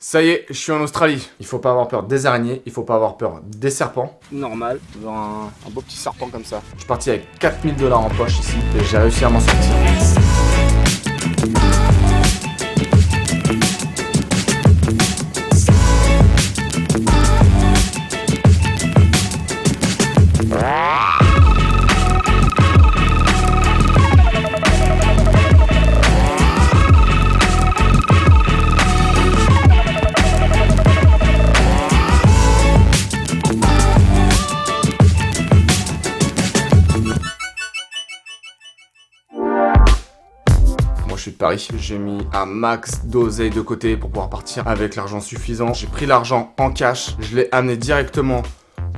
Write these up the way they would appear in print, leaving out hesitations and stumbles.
Ça y est, je suis en Australie. Il faut pas avoir peur des araignées, il faut pas avoir peur des serpents. Normal, genre un beau petit serpent comme ça. Je suis parti avec 4 000 $ en poche ici et j'ai réussi à m'en sortir. Moi je suis de Paris, j'ai mis un max d'oseille de côté pour pouvoir partir avec l'argent suffisant. J'ai pris l'argent en cash, je l'ai amené directement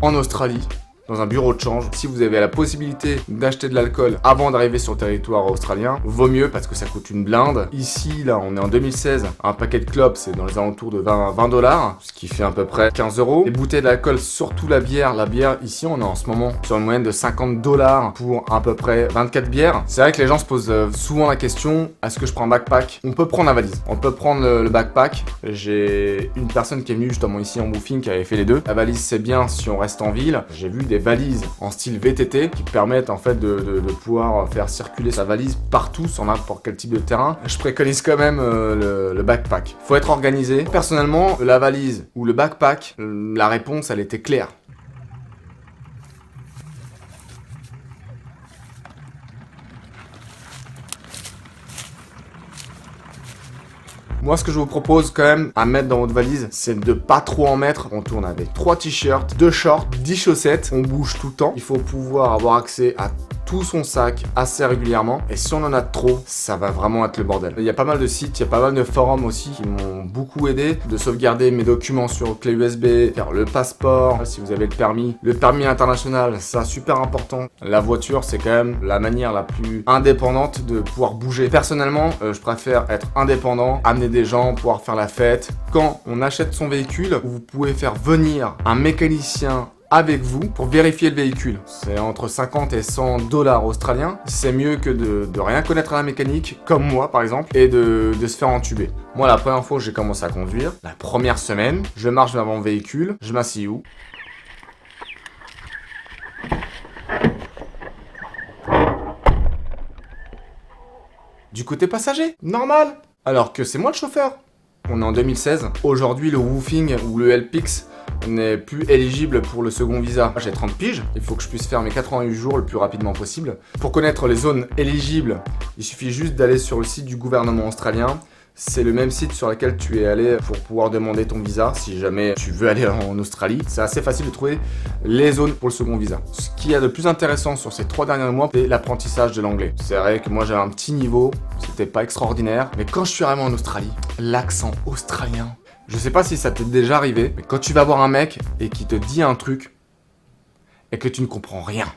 en Australie, dans un bureau de change. Si vous avez la possibilité d'acheter de l'alcool avant d'arriver sur le territoire australien, vaut mieux parce que ça coûte une blinde. Ici, là, on est en 2016, un paquet de clopes, c'est dans les alentours de 20 $, ce qui fait à peu près 15 €. Les bouteilles d'alcool, surtout la bière, ici, on est en ce moment sur une moyenne de 50 $ pour à peu près 24 bières. C'est vrai que les gens se posent souvent la question, est-ce que je prends un backpack? On peut prendre la valise, on peut prendre le backpack. J'ai une personne qui est venue justement ici en woofing qui avait fait les deux. La valise, c'est bien si on reste en ville. J'ai vu des valises en style VTT qui permettent en fait de pouvoir faire circuler sa valise partout sur n'importe quel type de terrain. Je préconise quand même le backpack. Faut être organisé. Personnellement, la valise ou le backpack, la réponse elle était claire. Moi, ce que je vous propose quand même à mettre dans votre valise, c'est de pas trop en mettre. On tourne avec 3 t-shirts, 2 shorts, 10 chaussettes. On bouge tout le temps. Il faut pouvoir avoir accès à tout son sac assez régulièrement. Et si on en a trop, ça va vraiment être le bordel. Il y a pas mal de sites, il y a pas mal de forums aussi qui m'ont beaucoup aidé de sauvegarder mes documents sur clé USB, faire le passeport, si vous avez le permis international, ça super important. La voiture, c'est quand même la manière la plus indépendante de pouvoir bouger. Personnellement, je préfère être indépendant, amener des gens, pouvoir faire la fête. Quand on achète son véhicule, vous pouvez faire venir un mécanicien avec vous pour vérifier le véhicule. C'est entre 50 et 100 $ australiens. C'est mieux que de rien connaître à la mécanique, comme moi par exemple, et de se faire entuber. Moi, la première fois que j'ai commencé à conduire, la première semaine, je marche vers mon véhicule, je m'assieds où? Du côté passager, normal. Alors que c'est moi le chauffeur. On est en 2016. Aujourd'hui, le woofing ou le LPIX n'est plus éligible pour le second visa. J'ai 30 piges, il faut que je puisse faire mes 88 jours le plus rapidement possible. Pour connaître les zones éligibles, il suffit juste d'aller sur le site du gouvernement australien. C'est le même site sur lequel tu es allé pour pouvoir demander ton visa si jamais tu veux aller en Australie. C'est assez facile de trouver les zones pour le second visa. Ce qu'il y a de plus intéressant sur ces 3 derniers mois, c'est l'apprentissage de l'anglais. C'est vrai que moi j'avais un petit niveau, c'était pas extraordinaire, mais quand je suis arrivé en Australie, l'accent australien, je sais pas si ça t'est déjà arrivé, mais quand tu vas voir un mec et qui te dit un truc et que tu ne comprends rien.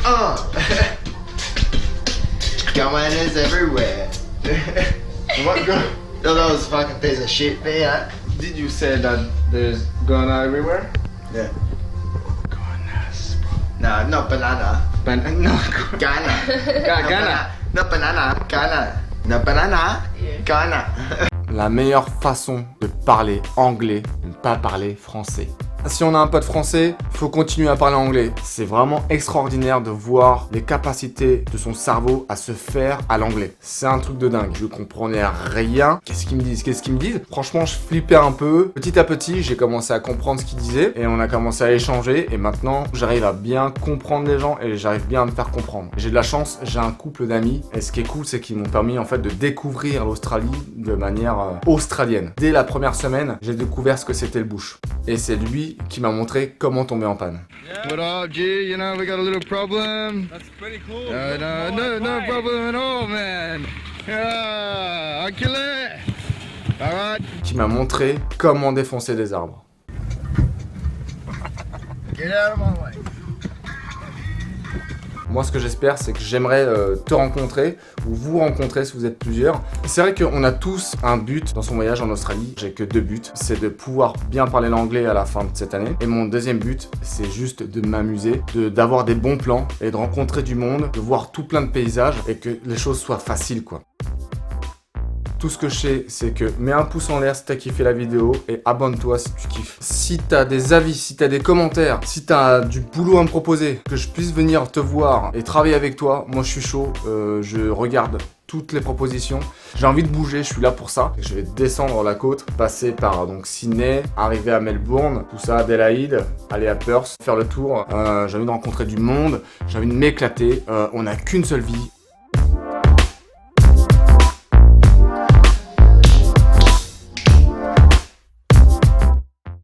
Oh! Goannas everywhere. What go? Those fucking piece of shit, man. Did you say that there's goanna everywhere? Yeah. Goannas. No, not banana. No. Ghana. Ghana. Not banana. Ghana. No banana. Ghana. La meilleure façon de parler anglais, de ne pas parler français. Si on a un pote français, il faut continuer à parler anglais. C'est vraiment extraordinaire de voir les capacités de son cerveau à se faire à l'anglais. C'est un truc de dingue. Je comprenais rien. Qu'est-ce qu'ils me disent? Franchement, je flippais un peu. Petit à petit, j'ai commencé à comprendre ce qu'ils disaient et on a commencé à échanger. Et maintenant, j'arrive à bien comprendre les gens et j'arrive bien à me faire comprendre. J'ai de la chance, j'ai un couple d'amis. Et ce qui est cool, c'est qu'ils m'ont permis en fait de découvrir l'Australie de manière australienne. Dès la première semaine, j'ai découvert ce que c'était le bush. Et c'est lui qui m'a montré comment tomber en panne. What up, G? You know, we got a little problem. That's pretty cool. No problem at all, man. Yeah, I'll kill it. All right. Qui m'a montré comment défoncer des arbres. Get out of my way. Moi, ce que j'espère, c'est que j'aimerais te rencontrer ou vous rencontrer si vous êtes plusieurs. C'est vrai qu'on a tous un but dans son voyage en Australie. J'ai que 2 buts. C'est de pouvoir bien parler l'anglais à la fin de cette année. Et mon deuxième but, c'est juste de m'amuser, d'avoir des bons plans et de rencontrer du monde, de voir tout plein de paysages et que les choses soient faciles, quoi. Tout ce que je sais, c'est que mets un pouce en l'air si t'as kiffé la vidéo et abonne-toi si tu kiffes. Si t'as des avis, si t'as des commentaires, si t'as du boulot à me proposer, que je puisse venir te voir et travailler avec toi, moi je suis chaud, je regarde toutes les propositions. J'ai envie de bouger, je suis là pour ça. Je vais descendre la côte, passer par donc Sydney, arriver à Melbourne, tout ça, Adélaïde, aller à Perth, faire le tour. J'ai envie de rencontrer du monde, j'ai envie de m'éclater. On n'a qu'une seule vie.